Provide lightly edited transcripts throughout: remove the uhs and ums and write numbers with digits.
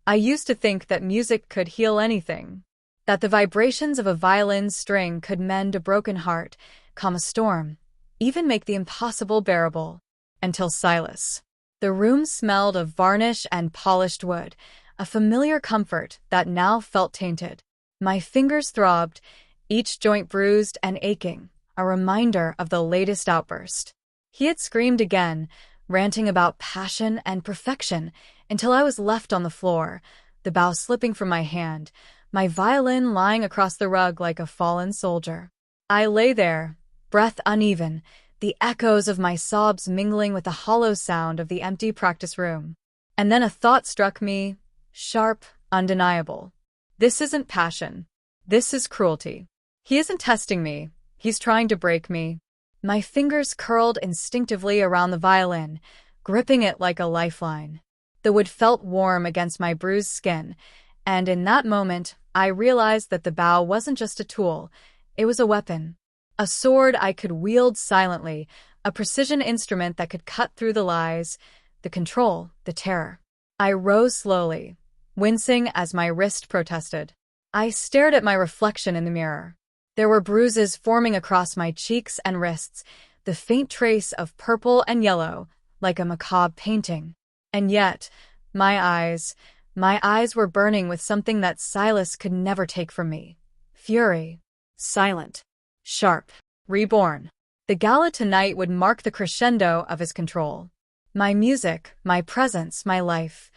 I used to think that music could heal anything, that the vibrations of a violin's string could mend a broken heart, calm a storm, even make the impossible bearable. Until Silas. The room smelled of varnish and polished wood, a familiar comfort that now felt tainted. My fingers throbbed, each joint bruised and aching, a reminder of the latest outburst. He had screamed again, ranting about passion and perfection, until I was left on the floor, the bow slipping from my hand, my violin lying across the rug like a fallen soldier. I lay there, breath uneven, the echoes of my sobs mingling with the hollow sound of the empty practice room. And then a thought struck me, sharp, undeniable. This isn't passion. This is cruelty. He isn't testing me. He's trying to break me. My fingers curled instinctively around the violin, gripping it like a lifeline. The wood felt warm against my bruised skin, and in that moment, I realized that the bow wasn't just a tool, it was a weapon. A sword I could wield silently, a precision instrument that could cut through the lies, the control, the terror. I rose slowly, wincing as my wrist protested. I stared at my reflection in the mirror. There were bruises forming across my cheeks and wrists, the faint trace of purple and yellow, like a macabre painting. And yet, my eyes were burning with something that Silas could never take from me. Fury. Silent. Sharp. Reborn. The gala tonight would mark the crescendo of his control. My music, my presence, my life,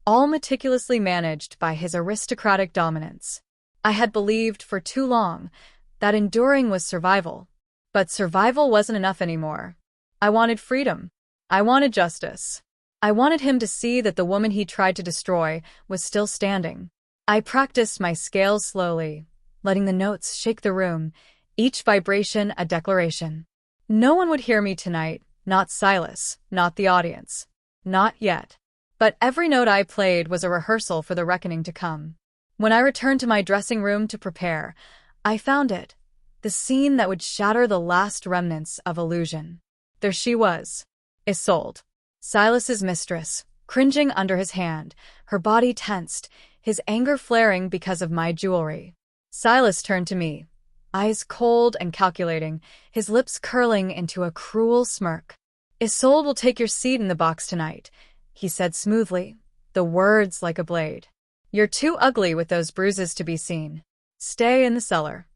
all meticulously managed by his aristocratic dominance. I had believed for too long that enduring was survival. But survival wasn't enough anymore. I wanted freedom. I wanted justice. I wanted him to see that the woman he tried to destroy was still standing. I practiced my scales slowly, letting the notes shake the room, each vibration a declaration. No one would hear me tonight, not Silas, not the audience. Not yet. But every note I played was a rehearsal for the reckoning to come. When I returned to my dressing room to prepare, I found it, the scene that would shatter the last remnants of illusion. There she was, Isolde, Silas's mistress, cringing under his hand, her body tensed, his anger flaring because of my jewelry. Silas turned to me, eyes cold and calculating, his lips curling into a cruel smirk. Isolde will take your seat in the box tonight, he said smoothly, the words like a blade. You're too ugly with those bruises to be seen. Stay in the cellar.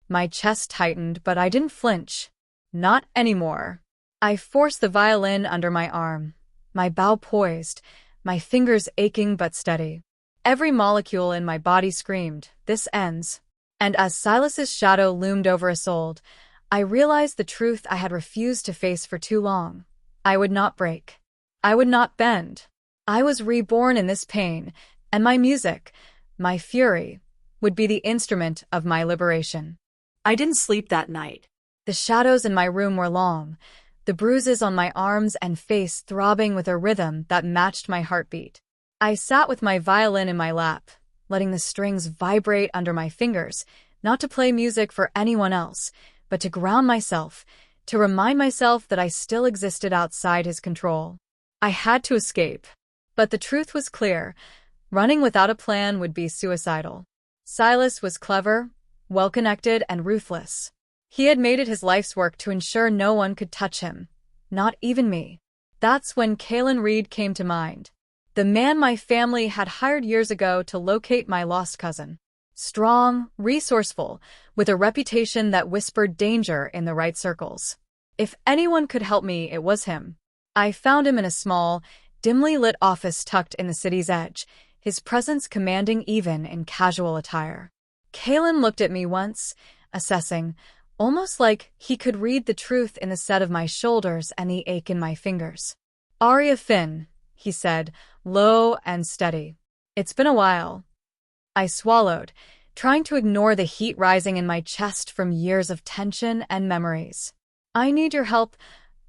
My chest tightened, but I didn't flinch. Not anymore. I forced the violin under my arm, my bow poised, my fingers aching but steady. Every molecule in my body screamed, this ends. And as Silas's shadow loomed over Isolde, I realized the truth I had refused to face for too long. I would not break. I would not bend. I was reborn in this pain, and my music, my fury, would be the instrument of my liberation. I didn't sleep that night. The shadows in my room were long, the bruises on my arms and face throbbing with a rhythm that matched my heartbeat. I sat with my violin in my lap, letting the strings vibrate under my fingers, not to play music for anyone else, but to ground myself, to remind myself that I still existed outside his control. I had to escape. But the truth was clear. Running without a plan would be suicidal. Silas was clever, well-connected, and ruthless. He had made it his life's work to ensure no one could touch him, not even me. That's when Kalen Reed came to mind. The man my family had hired years ago to locate my lost cousin. Strong, resourceful, with a reputation that whispered danger in the right circles. If anyone could help me, it was him. I found him in a small, dimly lit office tucked in the city's edge, his presence commanding even in casual attire. Kalen looked at me once, assessing, almost like he could read the truth in the set of my shoulders and the ache in my fingers. "Aria Finn," he said, low and steady. "It's been a while." I swallowed, trying to ignore the heat rising in my chest from years of tension and memories. "I need your help,"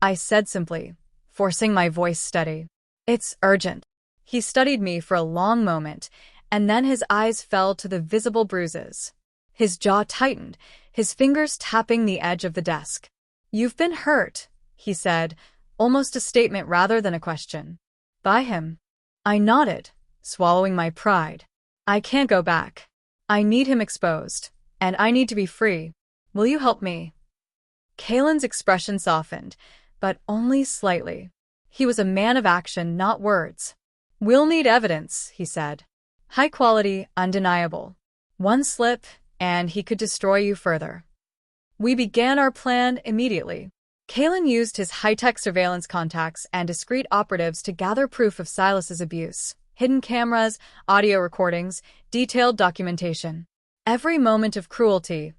I said simply, forcing my voice steady. "It's urgent." He studied me for a long moment, and then his eyes fell to the visible bruises. His jaw tightened, his fingers tapping the edge of the desk. "You've been hurt," he said, almost a statement rather than a question. "By him." I nodded, swallowing my pride. I can't go back. I need him exposed, and I need to be free. Will you help me? Kalen's expression softened, but only slightly. He was a man of action, not words. We'll need evidence, he said. High quality, undeniable. One slip, and he could destroy you further. We began our plan immediately. Kalen used his high-tech surveillance contacts and discreet operatives to gather proof of Silas's abuse. Hidden cameras, audio recordings, detailed documentation. Every moment of cruelty,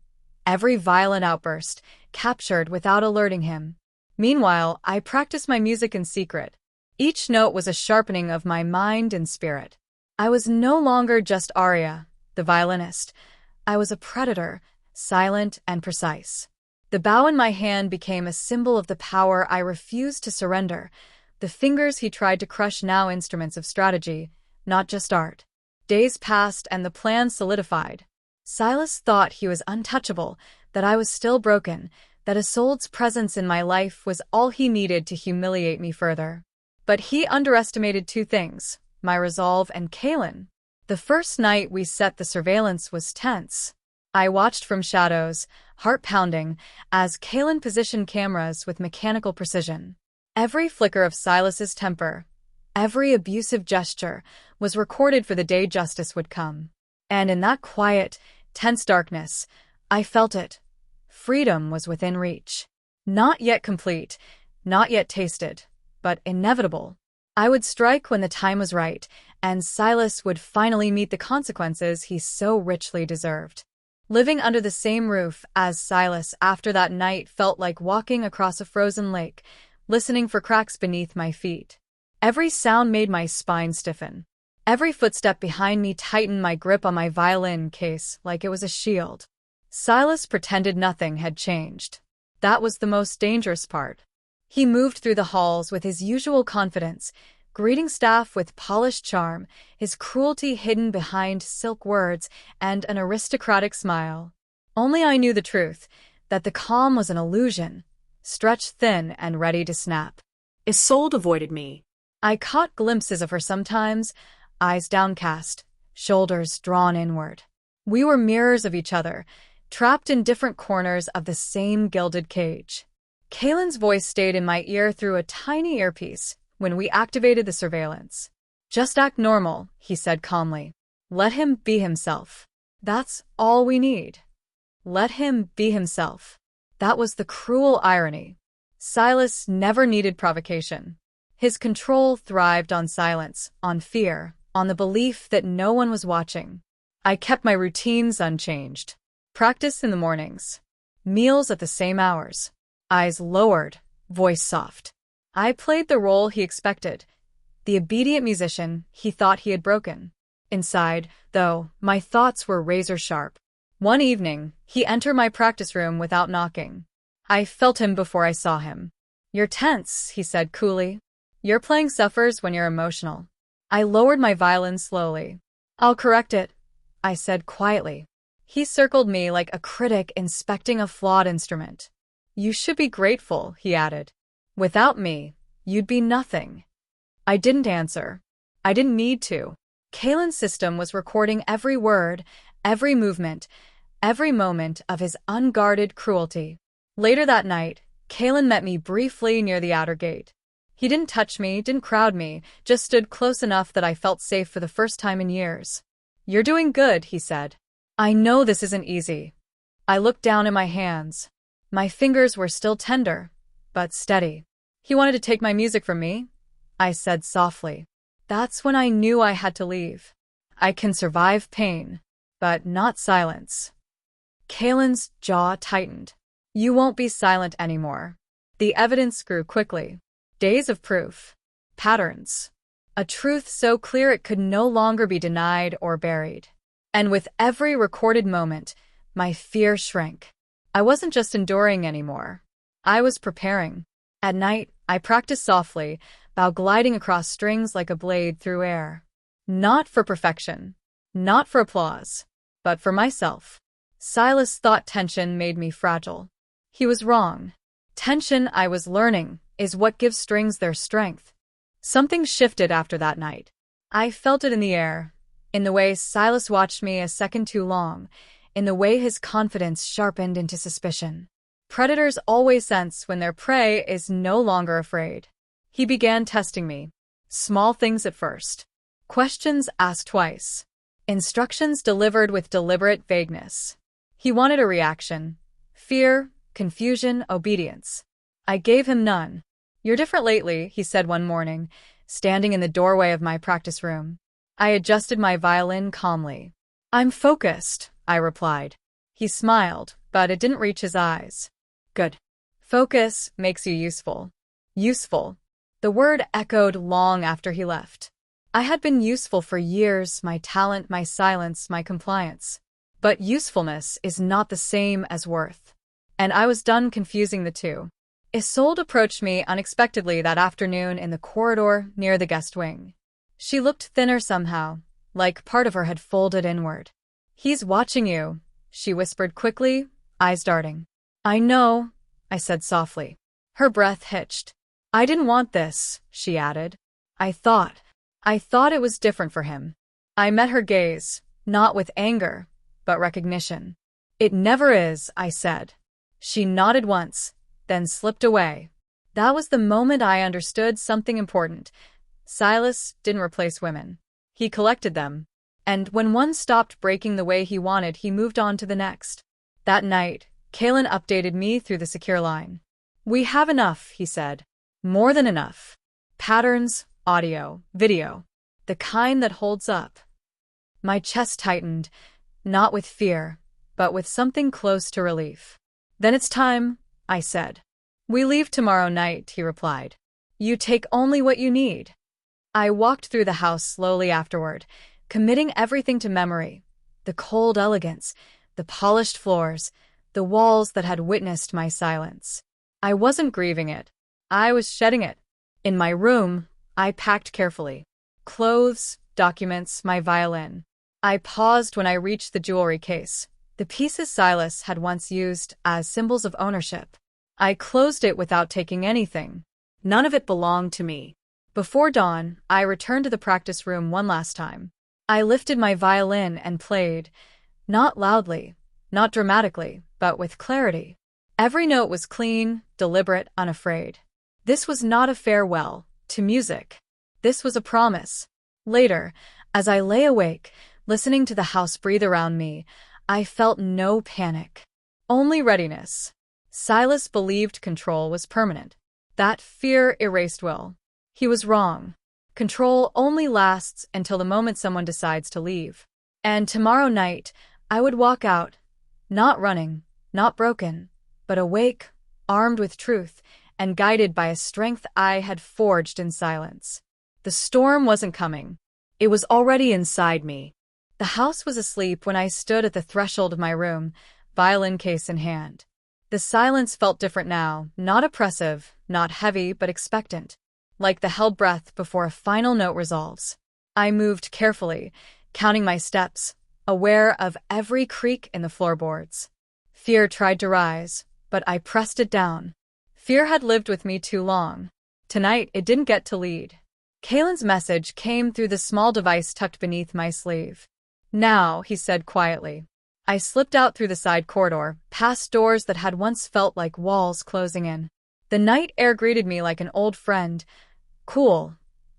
every violent outburst, captured without alerting him. Meanwhile, I practiced my music in secret. Each note was a sharpening of my mind and spirit. I was no longer just Arya, the violinist. I was a predator, silent and precise. The bow in my hand became a symbol of the power I refused to surrender. The fingers he tried to crush now instruments of strategy, not just art. Days passed and the plan solidified. Silas thought he was untouchable, that I was still broken, that Isolde's presence in my life was all he needed to humiliate me further. But he underestimated two things, my resolve and Kalen. The first night we set the surveillance was tense. I watched from shadows, heart pounding, as Kalen positioned cameras with mechanical precision. Every flicker of Silas's temper, every abusive gesture, was recorded for the day justice would come. And in that quiet, tense darkness, I felt it. Freedom was within reach. Not yet complete, not yet tasted, but inevitable. I would strike when the time was right, and Silas would finally meet the consequences he so richly deserved. Living under the same roof as Silas after that night felt like walking across a frozen lake, listening for cracks beneath my feet. Every sound made my spine stiffen. Every footstep behind me tightened my grip on my violin case like it was a shield. Silas pretended nothing had changed. That was the most dangerous part. He moved through the halls with his usual confidence, greeting staff with polished charm, his cruelty hidden behind silk words and an aristocratic smile. Only I knew the truth, that the calm was an illusion, stretched thin and ready to snap. Isolde avoided me. I caught glimpses of her sometimes, eyes downcast, shoulders drawn inward. We were mirrors of each other, trapped in different corners of the same gilded cage. Kalen's voice stayed in my ear through a tiny earpiece when we activated the surveillance. Just act normal, he said calmly. Let him be himself. That's all we need. Let him be himself. That was the cruel irony. Silas never needed provocation. His control thrived on silence, on fear, on the belief that no one was watching. I kept my routines unchanged. Practice in the mornings. Meals at the same hours. Eyes lowered, voice soft. I played the role he expected, the obedient musician he thought he had broken. Inside, though, my thoughts were razor-sharp. One evening, he entered my practice room without knocking. I felt him before I saw him. You're tense, he said coolly. Your playing suffers when you're emotional. I lowered my violin slowly. I'll correct it, I said quietly. He circled me like a critic inspecting a flawed instrument. You should be grateful, he added. Without me, you'd be nothing. I didn't answer. I didn't need to. Kalen's system was recording every word, every movement, every moment of his unguarded cruelty. Later that night, Kalen met me briefly near the outer gate. He didn't touch me, didn't crowd me, just stood close enough that I felt safe for the first time in years. You're doing good, he said. I know this isn't easy. I looked down at my hands. My fingers were still tender, but steady. He wanted to take my music from me, I said softly. That's when I knew I had to leave. I can survive pain, but not silence. Kalen's jaw tightened. You won't be silent anymore. The evidence grew quickly. Days of proof. Patterns. A truth so clear it could no longer be denied or buried. And with every recorded moment, my fear shrank. I wasn't just enduring anymore. I was preparing. At night, I practiced softly, bow gliding across strings like a blade through air. Not for perfection, not for applause, but for myself. Silas thought tension made me fragile. He was wrong. Tension, I was learning, is what gives strings their strength. Something shifted after that night. I felt it in the air, in the way Silas watched me a second too long, in the way his confidence sharpened into suspicion. Predators always sense when their prey is no longer afraid. He began testing me. Small things at first. Questions asked twice. Instructions delivered with deliberate vagueness. He wanted a reaction. Fear, confusion, obedience. I gave him none. "You're different lately," he said one morning, standing in the doorway of my practice room. I adjusted my violin calmly. "I'm focused," I replied. He smiled, but it didn't reach his eyes. "Good. Focus makes you useful." Useful. The word echoed long after he left. I had been useful for years, my talent, my silence, my compliance. But usefulness is not the same as worth. And I was done confusing the two. Isolde approached me unexpectedly that afternoon in the corridor near the guest wing. She looked thinner somehow, like part of her had folded inward. "He's watching you," she whispered quickly, eyes darting. "I know," I said softly. Her breath hitched. "I didn't want this," she added. I thought it was different for him." I met her gaze, not with anger, but recognition. "It never is," I said. She nodded once, then slipped away. That was the moment I understood something important. Silas didn't replace women. He collected them. And when one stopped breaking the way he wanted, he moved on to the next. That night, Kalen updated me through the secure line. "We have enough," he said. "More than enough. Patterns, audio, video. The kind that holds up." My chest tightened, not with fear, but with something close to relief. "Then it's time," I said. "We leave tomorrow night," he replied. "You take only what you need." I walked through the house slowly afterward, committing everything to memory. The cold elegance, the polished floors, the walls that had witnessed my silence. I wasn't grieving it. I was shedding it. In my room, I packed carefully. Clothes, documents, my violin. I paused when I reached the jewelry case, the pieces Silas had once used as symbols of ownership. I closed it without taking anything. None of it belonged to me. Before dawn, I returned to the practice room one last time. I lifted my violin and played, not loudly, not dramatically, but with clarity. Every note was clean, deliberate, unafraid. This was not a farewell to music. This was a promise. Later, as I lay awake, listening to the house breathe around me, I felt no panic, only readiness. Silas believed control was permanent. That fear erased will. He was wrong. Control only lasts until the moment someone decides to leave. And tomorrow night, I would walk out, not running, not broken, but awake, armed with truth, and guided by a strength I had forged in silence. The storm wasn't coming. It was already inside me. The house was asleep when I stood at the threshold of my room, violin case in hand. The silence felt different now, not oppressive, not heavy, but expectant, like the held breath before a final note resolves. I moved carefully, counting my steps, aware of every creak in the floorboards. Fear tried to rise, but I pressed it down. Fear had lived with me too long. Tonight, it didn't get to lead. Kalen's message came through the small device tucked beneath my sleeve. "Now," he said quietly. I slipped out through the side corridor, past doors that had once felt like walls closing in. The night air greeted me like an old friend, cool,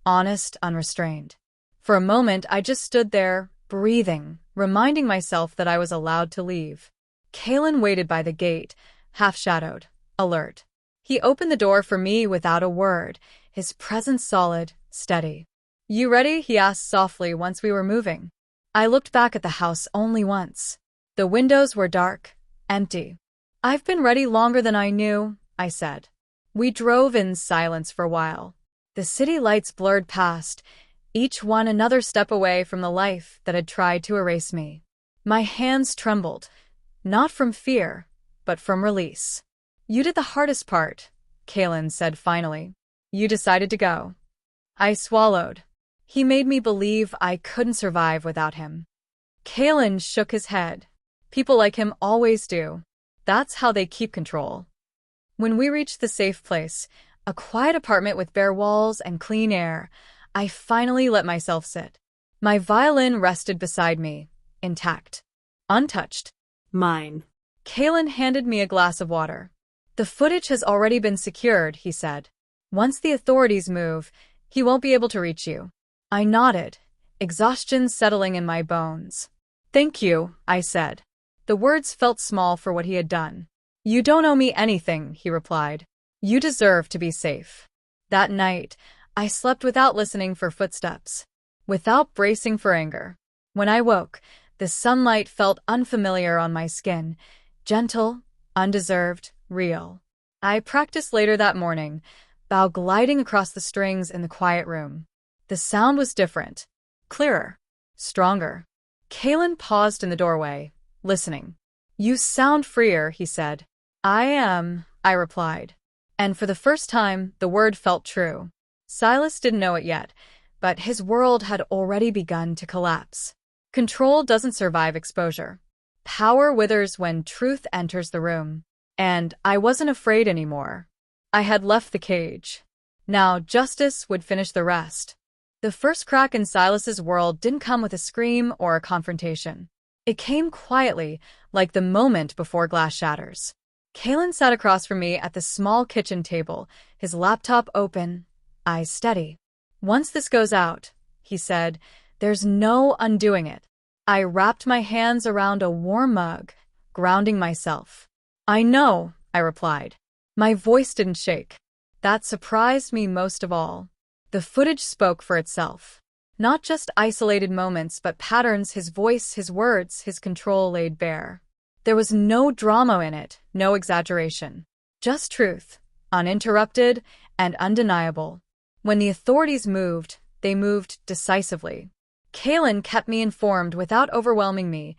honest, unrestrained. For a moment, I just stood there, breathing, reminding myself that I was allowed to leave. Kalen waited by the gate, half-shadowed, alert. He opened the door for me without a word, his presence solid, steady. "You ready?" he asked softly once we were moving. I looked back at the house only once. The windows were dark, empty. "I've been ready longer than I knew," I said. We drove in silence for a while. The city lights blurred past, each one another step away from the life that had tried to erase me. My hands trembled, not from fear, but from release. "You did the hardest part," Kalen said finally. "You decided to go." I swallowed. He made me believe I couldn't survive without him. Kalen shook his head. "People like him always do. That's how they keep control." When we reached the safe place, a quiet apartment with bare walls and clean air, I finally let myself sit. My violin rested beside me, intact, untouched. Mine. Kalen handed me a glass of water. The footage has already been secured, he said. Once the authorities move, he won't be able to reach you. I nodded, exhaustion settling in my bones. Thank you, I said. The words felt small for what he had done. You don't owe me anything, he replied. You deserve to be safe. That night, I slept without listening for footsteps, without bracing for anger. When I woke, the sunlight felt unfamiliar on my skin, gentle, undeserved, real. I practiced later that morning, bow gliding across the strings in the quiet room. The sound was different, clearer, stronger. Kalen paused in the doorway, listening. You sound freer, he said. I am, I replied. And for the first time, the word felt true. Silas didn't know it yet, but his world had already begun to collapse. Control doesn't survive exposure. Power withers when truth enters the room. And I wasn't afraid anymore. I had left the cage. Now justice would finish the rest. The first crack in Silas's world didn't come with a scream or a confrontation. It came quietly, like the moment before glass shatters. Kalen sat across from me at the small kitchen table, his laptop open, eyes steady. Once this goes out, he said, there's no undoing it. I wrapped my hands around a warm mug, grounding myself. I know, I replied. My voice didn't shake. That surprised me most of all. The footage spoke for itself. Not just isolated moments, but patterns his voice, his words, his control laid bare. There was no drama in it, no exaggeration. Just truth, uninterrupted and undeniable. When the authorities moved, they moved decisively. Kalen kept me informed without overwhelming me,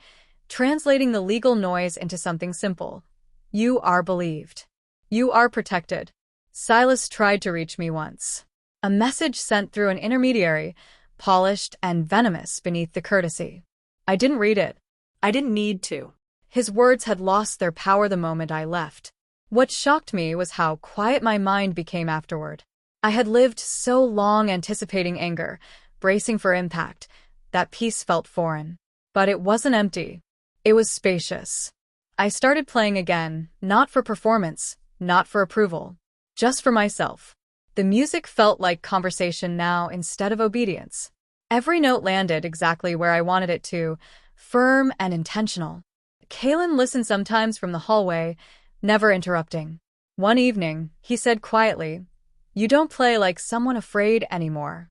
translating the legal noise into something simple. You are believed. You are protected. Silas tried to reach me once. A message sent through an intermediary, polished and venomous beneath the courtesy. I didn't read it. I didn't need to. His words had lost their power the moment I left. What shocked me was how quiet my mind became afterward. I had lived so long anticipating anger, bracing for impact, that peace felt foreign. But it wasn't empty. It was spacious. I started playing again, not for performance, not for approval, just for myself. The music felt like conversation now instead of obedience. Every note landed exactly where I wanted it to, firm and intentional. Kalen listened sometimes from the hallway, never interrupting. One evening, he said quietly, "You don't play like someone afraid anymore."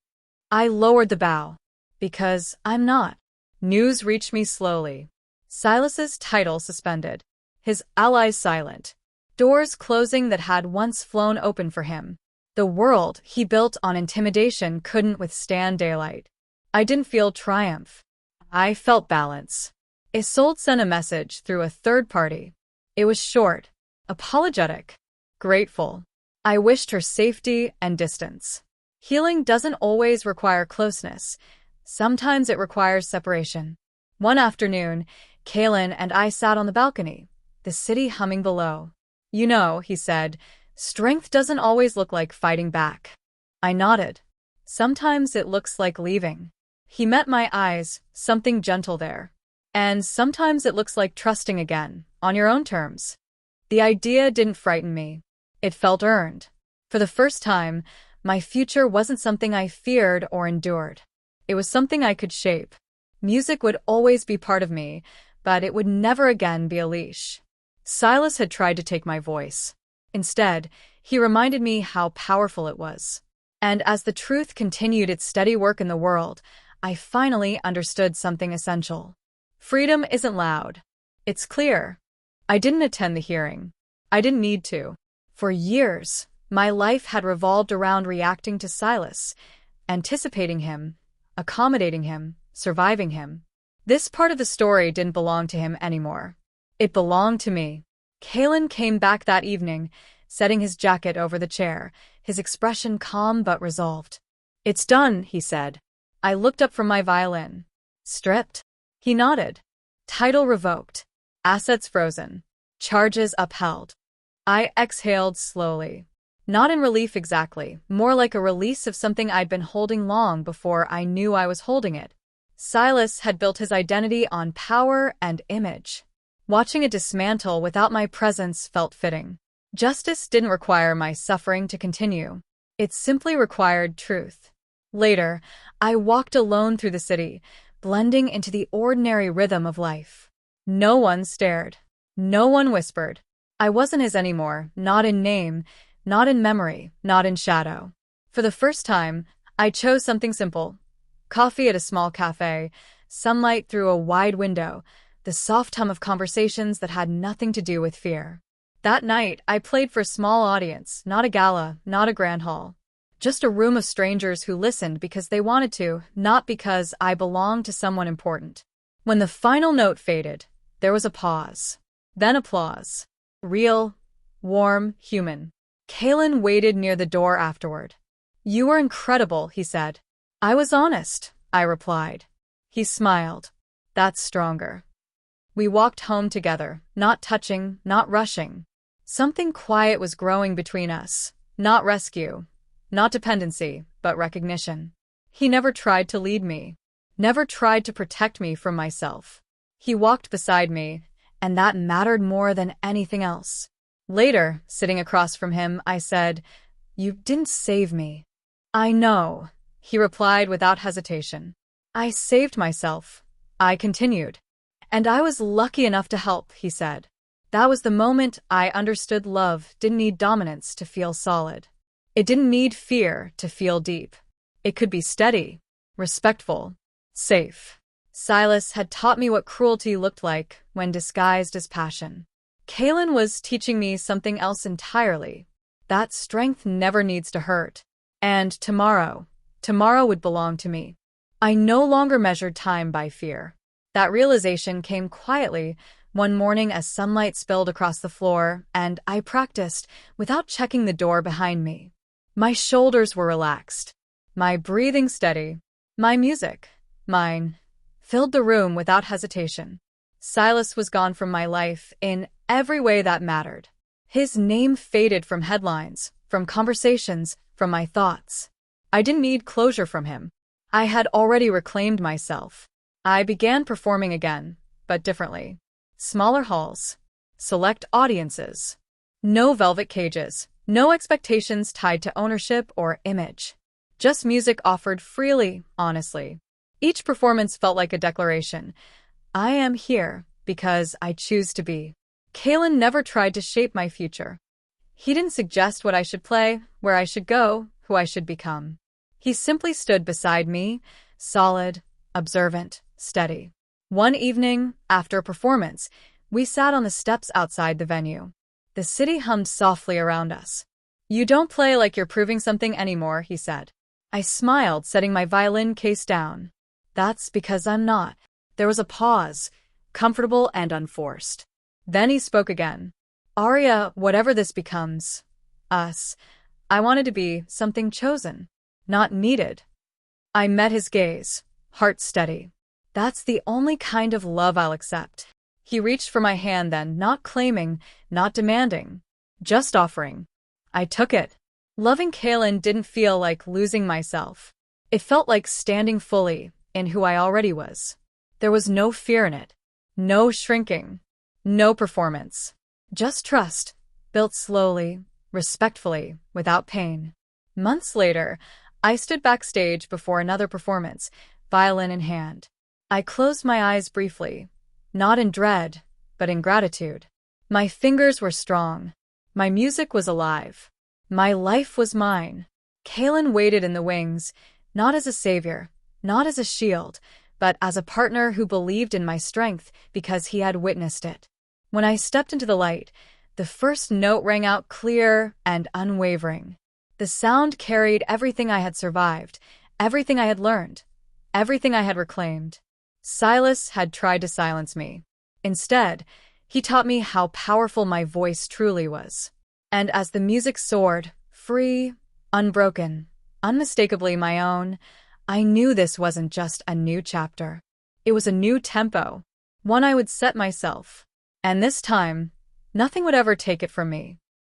I lowered the bow. Because I'm not. News reached me slowly. Silas's title suspended. His allies silent. Doors closing that had once flown open for him. The world he built on intimidation couldn't withstand daylight. I didn't feel triumph. I felt balance. Isolde sent a message through a third party. It was short, apologetic, grateful. I wished her safety and distance. Healing doesn't always require closeness. Sometimes it requires separation. One afternoon, Kalen and I sat on the balcony, the city humming below. You know, he said, strength doesn't always look like fighting back. I nodded. Sometimes it looks like leaving. He met my eyes, something gentle there. And sometimes it looks like trusting again, on your own terms. The idea didn't frighten me. It felt earned. For the first time, my future wasn't something I feared or endured. It was something I could shape. Music would always be part of me, but it would never again be a leash. Silas had tried to take my voice. Instead, he reminded me how powerful it was. And as the truth continued its steady work in the world, I finally understood something essential. Freedom isn't loud. It's clear. I didn't attend the hearing. I didn't need to. For years, my life had revolved around reacting to Silas, anticipating him, accommodating him, surviving him. This part of the story didn't belong to him anymore. It belonged to me. Kalen came back that evening, setting his jacket over the chair, his expression calm but resolved. "It's done," he said. I looked up from my violin. "Stripped?" He nodded. "Title revoked. Assets frozen. Charges upheld." I exhaled slowly. Not in relief exactly, more like a release of something I'd been holding long before I knew I was holding it. Silas had built his identity on power and image. Watching it dismantle without my presence felt fitting. Justice didn't require my suffering to continue. It simply required truth. Later, I walked alone through the city, blending into the ordinary rhythm of life. No one stared. No one whispered. I wasn't his anymore, not in name, not in memory, not in shadow. For the first time, I chose something simple. Coffee at a small cafe, sunlight through a wide window, the soft hum of conversations that had nothing to do with fear. That night, I played for a small audience, not a gala, not a grand hall. Just a room of strangers who listened because they wanted to, not because I belonged to someone important. When the final note faded, there was a pause. Then applause. Real, warm, human. Kalen waited near the door afterward. "You were incredible," he said. "I was honest," I replied. He smiled. "That's stronger." We walked home together, not touching, not rushing. Something quiet was growing between us. Not rescue, not dependency, but recognition. He never tried to lead me. Never tried to protect me from myself. He walked beside me, and that mattered more than anything else. Later, sitting across from him, I said, "You didn't save me." "I know," he replied without hesitation. "I saved myself." I continued. "And I was lucky enough to help," he said. That was the moment I understood love didn't need dominance to feel solid. It didn't need fear to feel deep. It could be steady, respectful, safe. Silas had taught me what cruelty looked like when disguised as passion. Kalen was teaching me something else entirely. That strength never needs to hurt. And tomorrow would belong to me. I no longer measured time by fear. That realization came quietly one morning as sunlight spilled across the floor, and I practiced without checking the door behind me. My shoulders were relaxed, my breathing steady, my music, mine, filled the room without hesitation. Silas was gone from my life in every way that mattered. His name faded from headlines, from conversations, from my thoughts. I didn't need closure from him. I had already reclaimed myself. I began performing again, but differently. Smaller halls, select audiences. No velvet cages, no expectations tied to ownership or image. Just music offered freely, honestly. Each performance felt like a declaration. I am here because I choose to be. Kalen never tried to shape my future. He didn't suggest what I should play, where I should go, who I should become. He simply stood beside me, solid, observant, steady. One evening, after a performance, we sat on the steps outside the venue. The city hummed softly around us. "You don't play like you're proving something anymore," he said. I smiled, setting my violin case down. "That's because I'm not." There was a pause, comfortable and unforced. Then he spoke again. "Arya, whatever this becomes, us, I wanted to be something chosen, not needed." I met his gaze, heart steady. "That's the only kind of love I'll accept." He reached for my hand then, not claiming, not demanding, just offering. I took it. Loving Kalen didn't feel like losing myself. It felt like standing fully in who I already was. There was no fear in it, no shrinking, no performance. Just trust, built slowly, respectfully, without pain. Months later, I stood backstage before another performance, violin in hand. I closed my eyes briefly, not in dread, but in gratitude. My fingers were strong. My music was alive. My life was mine. Kalen waited in the wings, not as a savior, not as a shield, but as a partner who believed in my strength because he had witnessed it. When I stepped into the light, the first note rang out clear and unwavering. The sound carried everything I had survived, everything I had learned, everything I had reclaimed. Silas had tried to silence me. Instead, he taught me how powerful my voice truly was. And as the music soared, free, unbroken, unmistakably my own, I knew this wasn't just a new chapter. It was a new tempo, one I would set myself. And this time, nothing would ever take it from me.